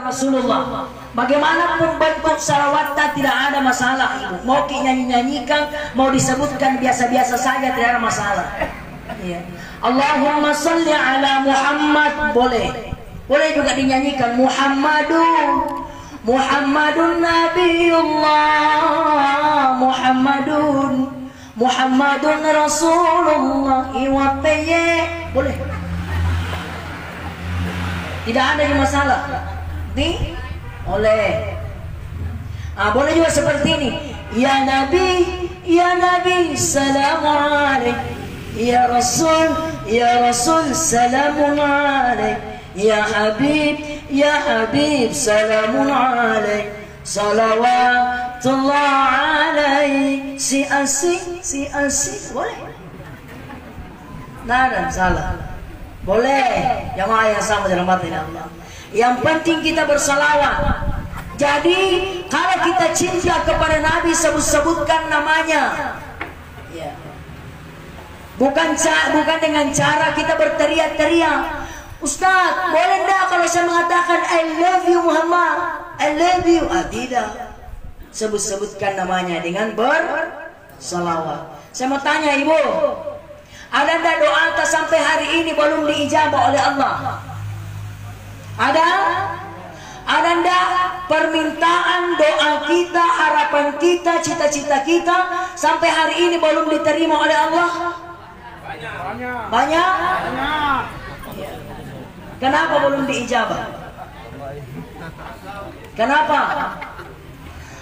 Rasulullah. Bagaimanapun bentuk salawatnya tidak ada masalah, Ibu. Mau nyanyi-nyanyikan, mau disebutkan biasa-biasa saja tidak ada masalah. Ya. Allahumma salli ala Muhammad boleh. Boleh juga dinyanyikan Muhammadun Nabiullah, Muhammadun Rasulullah iwapeye. Boleh. Tidak ada yang masalah. Oleh. Boleh juga seperti ini. Ya Nabi, salamu alaik. Ya Rasul, salamu alaik. Ya Habib, salamun alaik. Salawatullah alaik. Si asik. Boleh. Nah, dan salah. Boleh. Jamaah yang sama dalam hati Allah. Yang penting kita bersalawat. Jadi kalau kita cinta kepada Nabi, sebutkan namanya. Ya. Bukan dengan cara kita berteriak-teriak. Ustaz, boleh enggak kalau saya mengatakan I love you Muhammad, I love you? Tidak. Sebutkan namanya dengan bersalawat. Saya mau tanya Ibu, ada enggak doa sampai hari ini belum diijabah oleh Allah? Ada? Ada enggak permintaan doa kita, harapan kita, cita-cita kita sampai hari ini belum diterima oleh Allah? Banyak. Kenapa belum diijabah? Kenapa?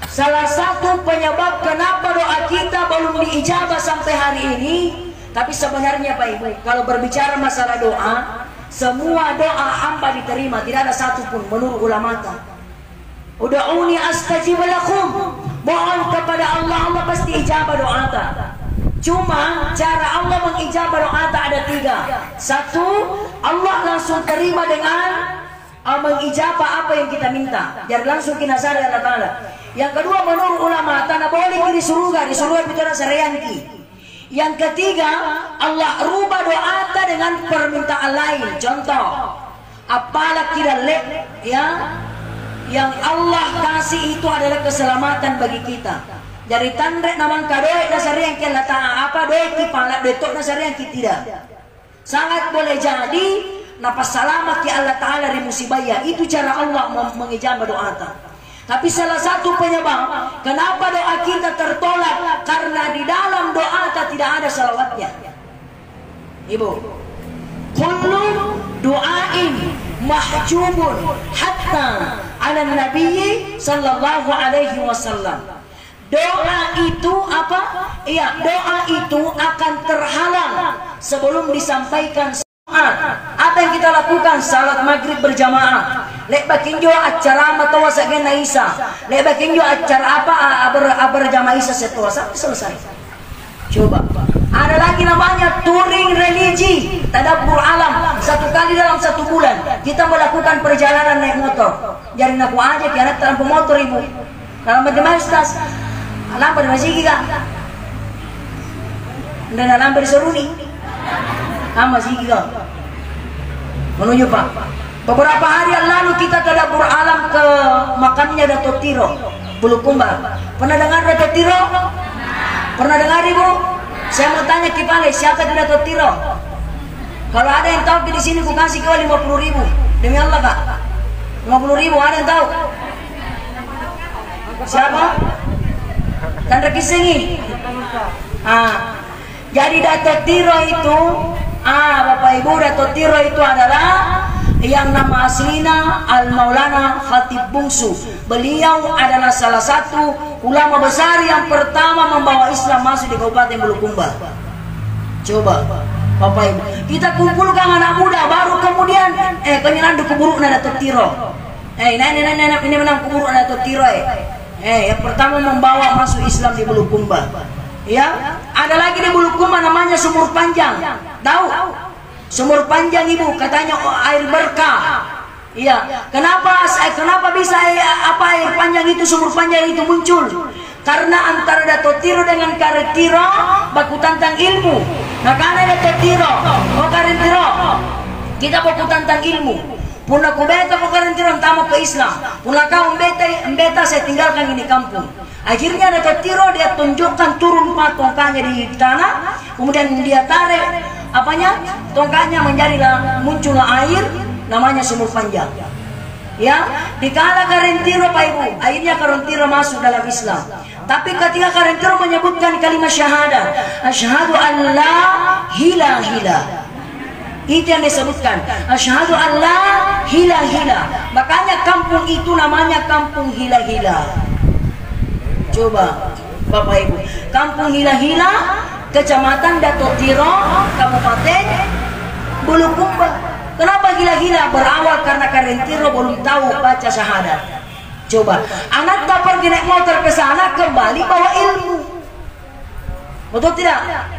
Salah satu penyebab kenapa doa kita belum diijabah sampai hari ini. Tapi sebenarnya Pak Ibu, kalau berbicara masalah doa, semua doa hamba diterima, tidak ada satupun menurut ulama. Ud'uni astajib lakum. Mohon kepada Allah, Allah pasti ijabah doa. Cuma cara Allah mengijabah doa ada 3. 1, Allah langsung terima dengan mengijabah apa yang kita minta. Jadi langsung kinasari Allah Ta'ala. Yang kedua, menurut ulama, tanah boleh di surga itu ada sarianki. Yang ketiga, Allah rubah doa dengan permintaan lain. Contoh, apalah kita ya, yang Allah kasih itu adalah keselamatan bagi kita. Dari tandrek namang kadoe dasar yang kita apa doe ki pala detok dasar yang kita tidak. Sangat boleh jadi nafas selamat ki Allah Taala dari musibah ya. Itu cara Allah mengijabah doa. Tapi salah satu penyebab kenapa doa kita tertolak karena di dalam doa tidak ada salawatnya. Ibu, kullu du'ain mahjubun hatta ala nabiyyi sallallahu alaihi wasallam. Doa itu apa? Iya, doa itu akan terhalang sebelum disampaikan salat. Apa yang kita lakukan? Salat maghrib berjamaah. Lek bakin jo acara matawa sagen Isa. Lek bakin jo acara apa berjamaah Isa setelah sampai selesai. Coba. Ada lagi namanya touring religi, tadabbur alam. 1 kali dalam 1 bulan kita melakukan perjalanan naik motor. Jadi aku aja ki anak dalam pemotor Ibu. Dalam bagaimana Ustaz? Lambat masih giga. Dan lambat diseruni. Masih giga. Menuju Pak. Beberapa hari yang lalu kita tadabbur alam ke makamnya Dato' Tiro, Bulukumba. Pernah dengar Dato' Tiro? Pernah dengar Ibu? Saya mau tanya Kipale, siapa di Dato' Tiro? Kalau ada yang tahu di sini, aku kasih kau 50.000. Demi Allah Kak. 50.000 ada yang tahu? Siapa? Tanda Kisingi. Jadi Dato' Tiro itu, Bapak Ibu, Dato' Tiro itu adalah yang nama aslinya Al-Maulana Khatib Bungsu. Beliau adalah salah satu ulama besar yang pertama membawa Islam masuk di Kabupaten Bulukumba. Coba Bapak Ibu, kita kumpulkan anak muda, baru kemudian penyelandu keburu Dato' Tiro. Ini menang keburu Dato' Tiro. Yang pertama membawa masuk Islam di Bulukumba. Ya, ada lagi di Bulukumba namanya Sumur Panjang. Tahu? Sumur Panjang Ibu, katanya air berkah. Iya. Kenapa bisa air panjang itu, sumur panjang itu muncul? Karena antara Dato' Tiro dengan Karet Tiro baku tantang ilmu. Nah karena Dato' Tiro, Karet Tiro, kita baku tantang ilmu. Puna ku beta ko karentiro tama ke Islam. Puna kau beta saya tinggalkan ini kampung. Akhirnya ada tiro dia tunjukkan turun tongkanya di tanah, kemudian dia tarik apanya tongkanya menjadilah muncullah air, namanya sumur panjang. Ya, dikala Karentiro Pak Ibu, akhirnya Karentiro masuk dalam Islam. Tapi ketika Karentiro menyebutkan kalimat syahadat, asyhadu an la ilaha illallah, itu yang disebutkan, asyhadu an la ilaha illallah. Makanya kampung itu namanya kampung hila-hila. Coba Bapak Ibu, kampung hila-hila, Kecamatan Datotiro, Kabupaten Bulukumba. Kenapa hila-hila? Berawal karena Karentiro belum tahu baca syahadat. Coba, anak tak pergi naik motor ke sana, kembali bawa ilmu. Betul tidak?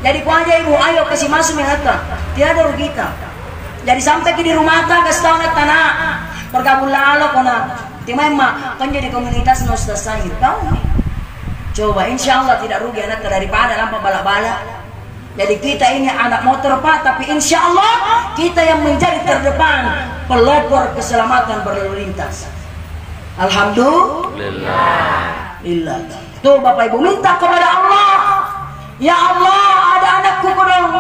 Jadi ku aja ibu, ayo kasih masuk menata, tidak ada rugi kita. Jadi sampai di rumah tak kasih tahu nak tanah, bergabung lalu kona, timai mak kan jadi komunitas nostas sahir, tahu? Coba, insya Allah tidak rugi anak daripada lampa balak-balak. Jadi kita ini anak motor Pak, tapi insya Allah kita yang menjadi terdepan pelopor keselamatan berlalu lintas. Alhamdulillah. Tuh Bapak Ibu minta kepada Allah, ya Allah ada anakku kurang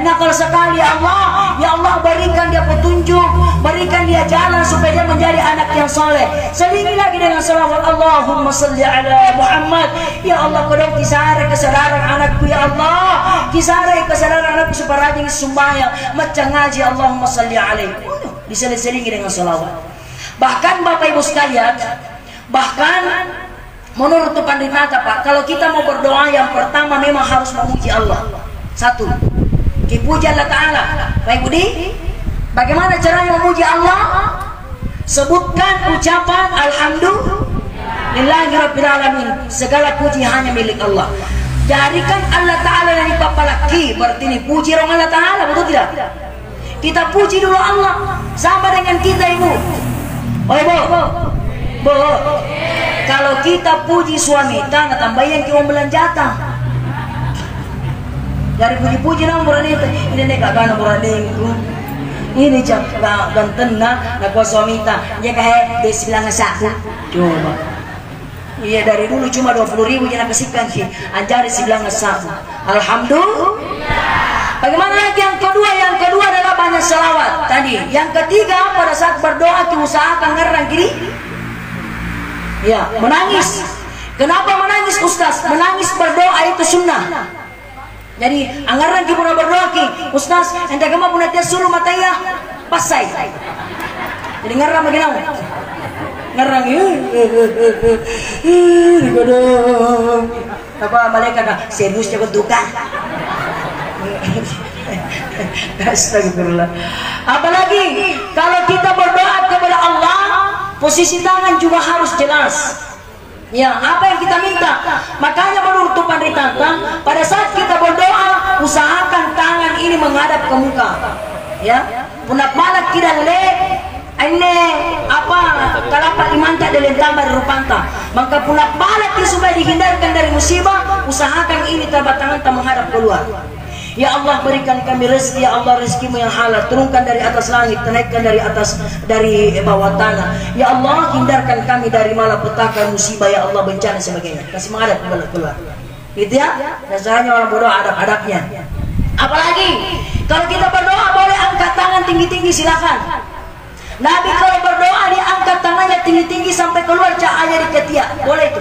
nakal sekali ya Allah, ya Allah berikan dia petunjuk, berikan dia jalan supaya dia menjadi anak yang soleh. Selingi lagi dengan salawat Allahumma salli ala Muhammad. Ya Allah kodong kisare kesadaran anakku ya Allah, kisare kesadaran anakku supaya rajin sembahyang macam ngaji Allahumma salli alaihi. Diselingi dengan salawat. Bahkan Bapak Ibu sekalian, bahkan menurut Pandita Pak, kalau kita mau berdoa yang pertama memang harus memuji Allah. Satu, dipuji Allah Ta'ala. Baik Budi, bagaimana caranya memuji Allah? Sebutkan ucapan Alhamdulillahirabbil alamin. Segala puji hanya milik Allah. Jadikan Allah Ta'ala yang dipapalaki, berarti ini puji orang Allah Ta'ala, betul tidak? Kita puji dulu Allah. Sama dengan kita Ibu. Oh Ibu, Bu, kalau kita puji suami, tanah tambah yang kita belanjata. Dari puji-puji nomor ini nek gak nomor ini cak ganten nak suami ta, dia kayak des bilang saku. Coba. Iya dari dulu cuma 20.000 yang kasihkan ki, anjari si bilang saku. Alhamdulillah. Bagaimana lagi yang kedua? Yang kedua adalah banyak selawat tadi. Yang ketiga pada saat berdoa usahakan ngerang kiri. Ya, menangis. Kenapa menangis Ustaz? Menangis berdoa itu sunnah. Jadi, anggaran kita pernah berdoa ki, Ustaz, ente kema puna dia suruh matanya pasai. Jadi ngarang begini. Ngarang apa malaikat serius jago duka. Astagfirullah. Apalagi kalau kita berdoa kepada Allah, posisi tangan juga harus jelas. Ya, apa yang kita minta. Makanya menurut Pandita, pada saat kita berdoa, usahakan tangan ini menghadap ke muka. Ya, punak malak tidak le, ini apa kalapak imanta dari tambah rupanta. Maka punak malak supaya dihindarkan dari musibah, usahakan ini tabat tangan tak menghadap keluar. Ya Allah berikan kami rezeki, ya Allah rezekimu yang halal, turunkan dari atas langit, naikkan dari bawah tanah. Ya Allah hindarkan kami dari malapetaka, musibah, ya Allah bencana sebagainya. Kasih menghadap keluar. Gitu ya. Dasarnya orang berdoa adab-adabnya. Apalagi kalau kita berdoa boleh angkat tangan tinggi-tinggi silakan. Nabi kalau berdoa dia angkat tangannya tinggi-tinggi sampai keluar cahaya di ketiak. Boleh itu.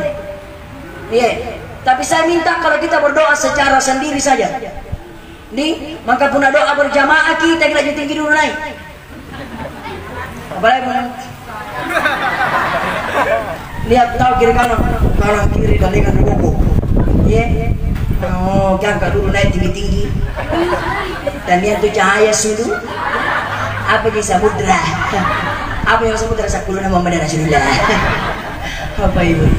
Iya. Tapi saya minta kalau kita berdoa secara sendiri saja. Nih, maka puna doa berjamaah kita lagi tinggi dulu naik. Apalagi lihat tahu kiri kanan kiri dan dengan duduk. Iya. Oh, angkat dulu naik tinggi. Dan lihat tuh cahaya sudu. Apa di samudra? Apa yang samudra sakulu nama bandara sudah. Apa itu?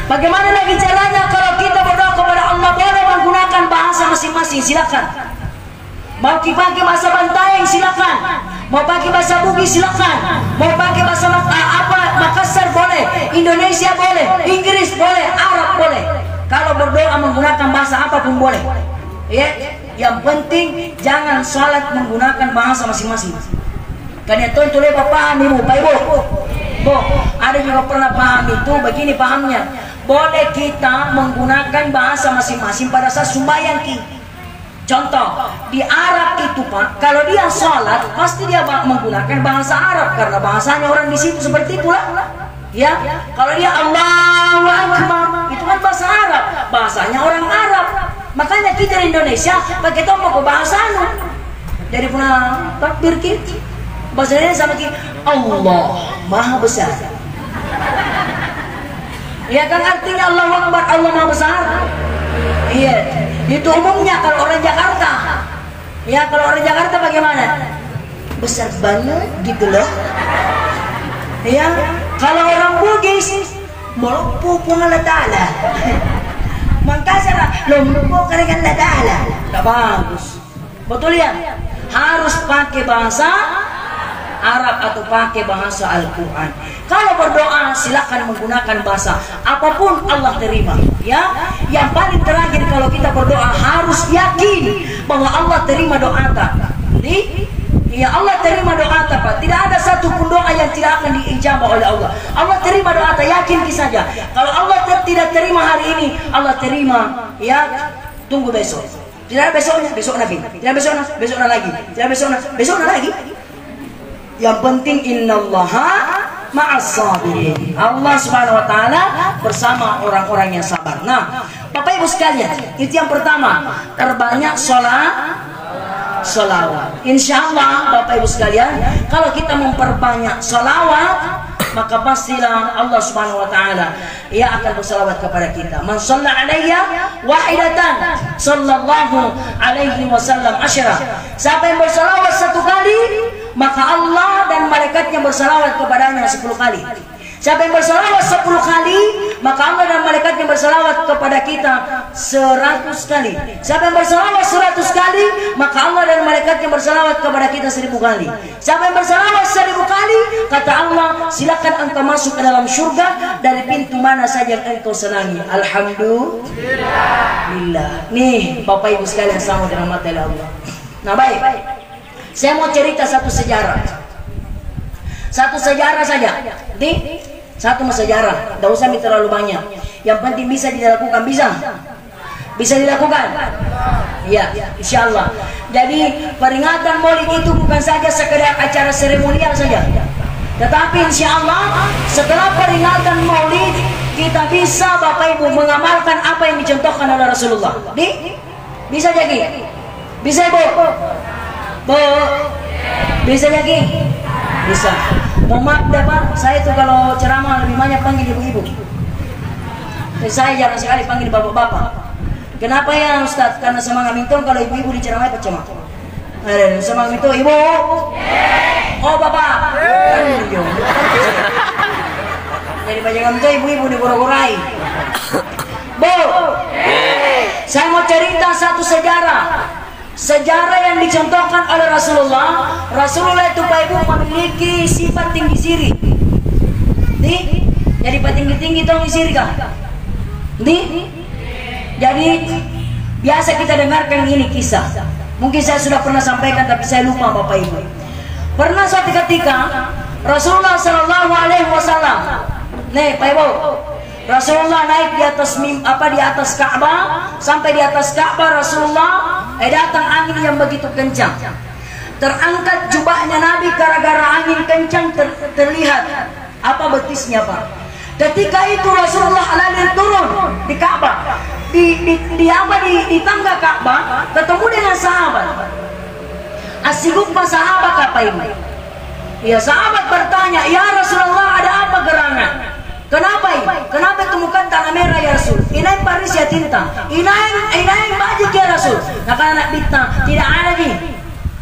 Bagaimana lagi caranya kalau kita berdoa kepada Allah? Boleh menggunakan bahasa masing-masing, silakan. Mau pakai bahasa Bantaeng silakan, mau pakai bahasa Bugis silakan, mau pakai bahasa Makassar boleh, Indonesia boleh, Inggris boleh, Arab boleh. Kalau berdoa menggunakan bahasa apapun boleh. Ya, yang penting jangan sholat menggunakan bahasa masing-masing. Kalian tuh lebar paham ibu, Pak Ibu. Bu, ada juga pernah paham itu, begini pahamnya. Boleh kita menggunakan bahasa masing-masing pada saat sembahyang ki. Contoh, di Arab itu Pak, kalau dia sholat pasti dia menggunakan bahasa Arab karena bahasanya orang di situ seperti itulah. Ya, kalau dia Allahu Akbar itu kan bahasa Arab, bahasanya orang Arab. Makanya kita di Indonesia pakai tombol ke bahasa anu. Jadi pernah takbir kita bahasanya sama kita Allah Maha Besar. Ya kan artinya Allahu Akbar, Allah Maha Besar. Iya, itu umumnya kalau orang Jakarta. Ya kalau orang Jakarta bagaimana? Besar banget gitu loh. Ya, kalau orang Bugis Molopo pun Allah Ta'ala. Mangkasar Lompo keringan Allah Ta'ala. Tak bagus. Betul ya? Harus pakai bahasa Arab atau pakai bahasa Al-Quran. Kalau berdoa silakan menggunakan bahasa apapun Allah terima. Ya, yang paling terakhir kalau kita berdoa harus yakin bahwa Allah terima doa kita. Ya Allah terima doa kita, Pak. Tidak ada satu pun doa yang tidak akan diijabah oleh Allah. Allah terima doa kita, yakin saja. Kalau Allah tidak terima hari ini, Allah terima. Ya, tunggu besok. Tidak ada besoknya, besok lagi. Tidak besoknya, besoknya lagi. Tidak besoknya, besoknya lagi. Yang penting innallaha ma'as sabirin. Allah Subhanahu wa taala bersama orang-orang yang sabar. Nah, Bapak Ibu sekalian, itu yang pertama, terbanyak sholawat. Insyaallah Bapak Ibu sekalian, kalau kita memperbanyak sholawat, maka pastilah Allah Subhanahu wa taala ia akan bersalawat kepada kita. Man shalla alayya wahidatan sallallahu alaihi wasallam asyara. Siapa yang bersalawat satu kali, maka Allah dan malaikatnya bersalawat kepadanya 10 kali. Siapa yang bersalawat 10 kali, maka Allah dan malaikatnya bersalawat kepada kita 100 kali. Siapa yang bersalawat 100 kali, maka Allah dan malaikatnya bersalawat kepada kita 1000 kali. Siapa yang bersalawat 1000 kali, kata Allah, silakan engkau masuk ke dalam surga dari pintu mana saja yang engkau senangi. Alhamdulillah. Nih Bapak Ibu sekalian sama dirahmati Allah. Nah baik, saya mau cerita satu sejarah. Satu sejarah saja. Satu sejarah. Tidak usah terlalu banyak. Yang penting bisa dilakukan. Bisa dilakukan. Ya, insya Allah. Jadi peringatan Maulid itu bukan saja sekedar acara seremonial saja. Tetapi insya Allah setelah peringatan Maulid kita bisa Bapak Ibu mengamalkan apa yang dicontohkan oleh Rasulullah. Bisa jadi? Bisa Ibu? Bu? Bisa jadi? Bisa. Mohon maaf dah Pak, saya tuh kalau ceramah lebih banyak panggil ibu-ibu. Saya jarang sekali panggil bapak-bapak. Kenapa ya Ustaz? Karena semangat mintong kalau ibu-ibu diceramai percuma. Semangat mintong ibu. Oh bapak. Jadi banyak mintong ibu-ibu digorok-gorai. Bu, saya mau cerita satu sejarah. Sejarah yang dicontohkan oleh Rasulullah. Rasulullah itu Pak Ibu memiliki sifat tinggi siri. Nih, jadi Pak tinggi-tinggi tahu siri kah? Nih, jadi biasa kita dengarkan ini kisah. Mungkin saya sudah pernah sampaikan tapi saya lupa Bapak Ibu. Pernah suatu ketika Rasulullah Shallallahu Alaihi Wasallam, nih Pak Ibu, Rasulullah naik di atas Ka'bah. Sampai di atas Ka'bah Rasulullah datang angin yang begitu kencang. Terangkat jubahnya Nabi gara-gara angin kencang terlihat apa betisnya Pak. Ketika itu Rasulullah lalu turun di Ka'bah. Di tangga Ka'bah ketemu dengan sahabat. Asyik sahabat apa ini? Ya sahabat bertanya, ya Rasulullah ada apa gerangan? Kenapa ini? Kenapa temukan tanah merah ya Rasul? Inain Paris ya tinta. Inain bajik ya Rasul. Nah karena anak bintang tidak ada nih.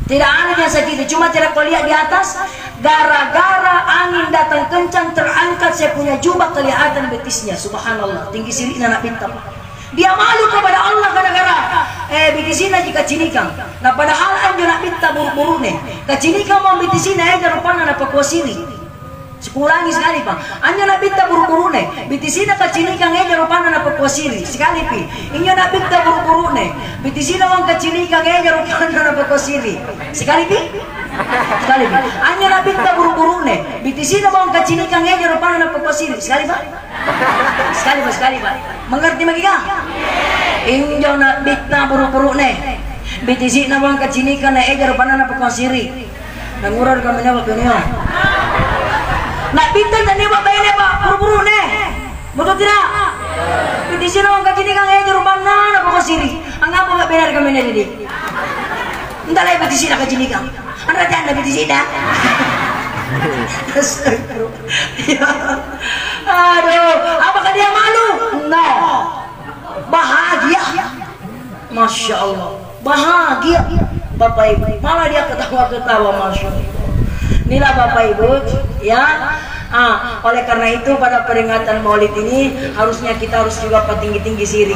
Tidak ada yang segitu. Cuma tidak kau lihat di atas. Gara-gara angin datang kencang terangkat saya punya jubah kelihatan betisnya. Subhanallah. Tinggi siri anak bintang. Dia malu kepada Allah gara-gara bitisina jika cinikang. Nah padahal anjo nak bintang buru-buru nih. Kacinikang mau bitisina rupanya nak pakuasiri. Sekurangi sekali Pak. Anya nak bitta buru-buru nih. Bitisina kacini kang eja rupana na pakuasiri. Sekali pi. Inyo nak bitta buru-buru nih. Bitisina wang kacini kang eja rupana na pakuasiri. Sekali pi. Sekali Pak. Hanya nabi kita buru-buru nih. BTC na bang kacinikan aja rupanya na pagpasiri. Sekali Pak. Sekali Pak. Mengerti magi ka? Injo na bita buru-buru nih. BTC na bang kacinikan na aja rupanya na pagpasiri. Nangurar kami na waktu niyo. Nak bita na niyo ba ini Pak? Buru-buru nih. Betul tidak? BTC na bang kacinikan aja rupanya na pagpasiri. Ang apa ba benar kami na didik? Entah lah BTC na kacinikan. Anda jangan lebih di sini. Aduh, apakah dia malu? No. Bahagia. Masya Allah. Bahagia. Bapak Ibu. Malah dia ketawa-ketawa, Masya Allah. Inilah Bapak Ibu, ya. Oleh karena itu pada peringatan Maulid ini harusnya kita harus juga tinggi-tinggi siri.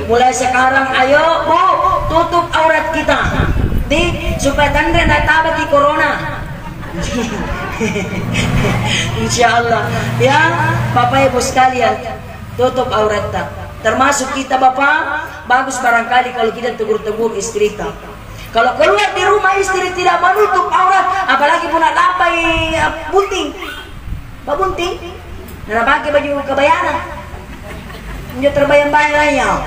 Mulai sekarang, ayo Bu, tutup aurat kita. Supaya tanda nak tabat di corona. Insya Allah ya Bapak Ibu sekalian, tutup aurat tak. Termasuk kita Bapak, bagus barangkali kalau kita tegur-tegur istri tak. Kalau keluar di rumah istri tidak menutup aurat, apalagi pun nak lapai bunting, bunting, nak pakai baju kebayaran, dia terbayang-bayangnya.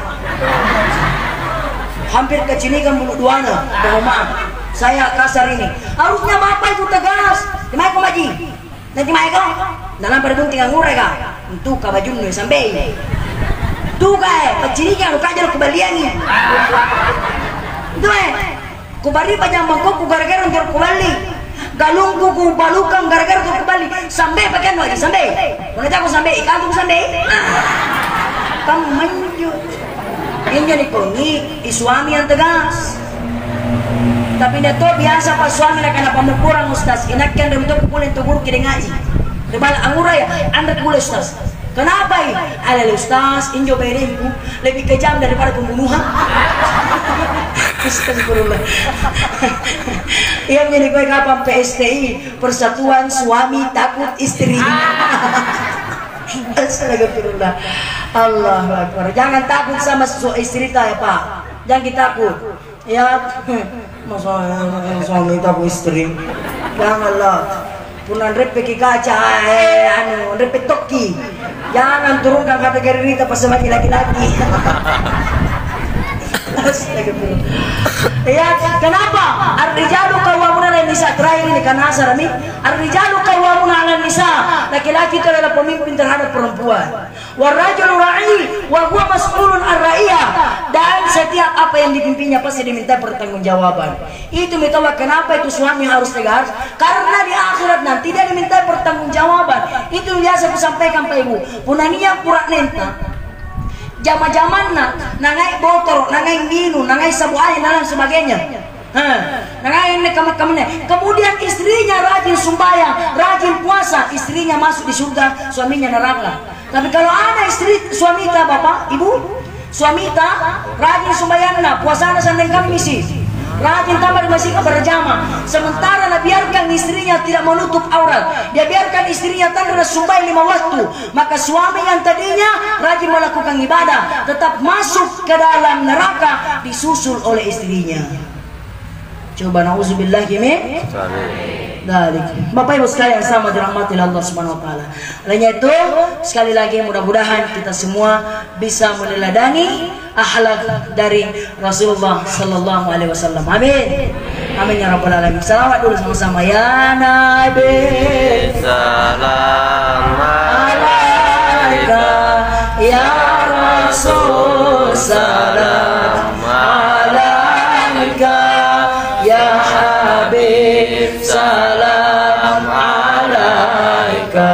Hampir kecinikan bulu duana, mohon maaf, saya kasar ini. Harusnya Bapak itu tegas. Dimana kau maji? Nanti mana kau? Dalam perbunting anggur ya? Untuk kau baju nu sampai. Tu kau, kecinikan lu kajar kembalian ni. Itu kau bari panjang bangkok, kau gara-gara untuk kembali. Galung kau balukan gara-gara untuk kembali. Sampai pakai nu aja sampai. Mana aku sampai? Ikan tu sampai. Kamu manjur. Ini jadi kongi, suami yang tegas. Tapi dia tu biasa pas suami nak kena pemukuran Ustaz. Inakkan dia untuk kumpulin tubuh kiri ngaji. Dibalik angura ya, anda boleh Ustaz. Kenapa ini? Alal Ustaz, injo bayarinku lebih kejam daripada pembunuhan. Astagfirullah. Yang jadi kue kapan PSTI, Persatuan Suami Takut Istri. Astagfirullah. Allahu Akbar. Jangan takut sama istri ya Pak. Jangan takut. Ya, masa suami takut istri. Janganlah. Punan repeki kaca, repek toki. Jangan turunkan kategori kita pas sama laki-laki. Ya, kenapa? Ar-rijalu qawwamuna 'alan nisa. Terakhir ini kan asar ini. Ar-rijalu qawwamuna 'alan nisa. Laki-laki itu adalah pemimpin terhadap perempuan. War-rajulu ra'i wa huwa mas'ulun ar-ra'iyah. Dan setiap apa yang dipimpinnya pasti diminta pertanggungjawaban. Itu mitawa kenapa itu suami harus tegas? Karena di akhirat nanti dia diminta pertanggungjawaban. Itu biasa aku sampaikan Pak Ibu. Punania pura nenta. Zaman-zaman nangai botol, nangai minum, nangai sabu air dan sebagainya. Nangai ini kamu-kamu. Kemudian istrinya rajin sembahyang, rajin puasa, istrinya masuk di surga, suaminya neraka. Tapi kalau ada istri suami ta bapak, ibu, suami ta rajin sembahyang, puasa sandeng kami misi. Rajin tambah di masjid berjamaah. Sementara dia biarkan istrinya tidak menutup aurat, dia biarkan istrinya tanda sumbai 5 waktu. Maka suami yang tadinya rajin melakukan ibadah tetap masuk ke dalam neraka disusul oleh istrinya. Coba nauzubillahi min dzalik. Bapak Ibu sekalian sama dirahmati Allah Subhanahu wa taala. Lainnya itu sekali lagi mudah-mudahan kita semua bisa meneladani akhlak dari Rasulullah sallallahu alaihi wasallam. Amin. Amin ya rabbal alamin. Salawat dulu sama-sama ya Nabi. Salam alaika ya Rasul. Salam alaika ya Habib. Salam alaika.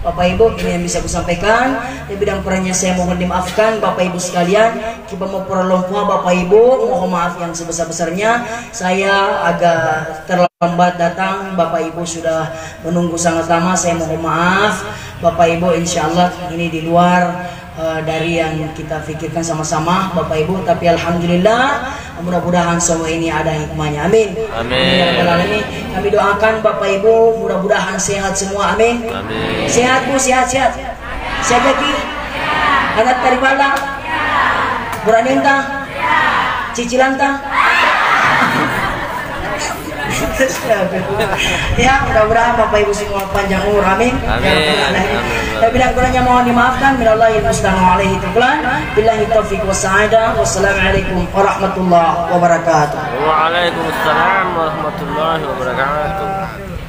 Bapak Ibu, ini yang bisa aku sampaikan. Di bidang kurangnya saya mohon dimaafkan Bapak Ibu sekalian. Kita mau prolongnya Bapak Ibu, mohon maaf yang sebesar-besarnya. Saya agak terlambat datang, Bapak Ibu sudah menunggu sangat lama. Saya mohon maaf Bapak Ibu, insya Allah ini di luar dari yang kita pikirkan sama-sama Bapak Ibu, tapi alhamdulillah mudah-mudahan semua ini ada hikmahnya. Amin. Amin. Kami doakan Bapak Ibu mudah-mudahan sehat semua. Amin. Amin. Sehat Bu, sehat lagi. Anak dari bala? Buranin ta? Cicilan ta? Ya, mudah-mudahan Bapak Ibu semua panjang umur, amin. Tapi bila kurangnya mohon dimaafkan. Minallahil musta'an alaihi tuqlan. Billahi taufiq wassa'adah. Wassalamualaikum warahmatullahi wabarakatuh. Waalaikumsalam warahmatullahi wabarakatuh.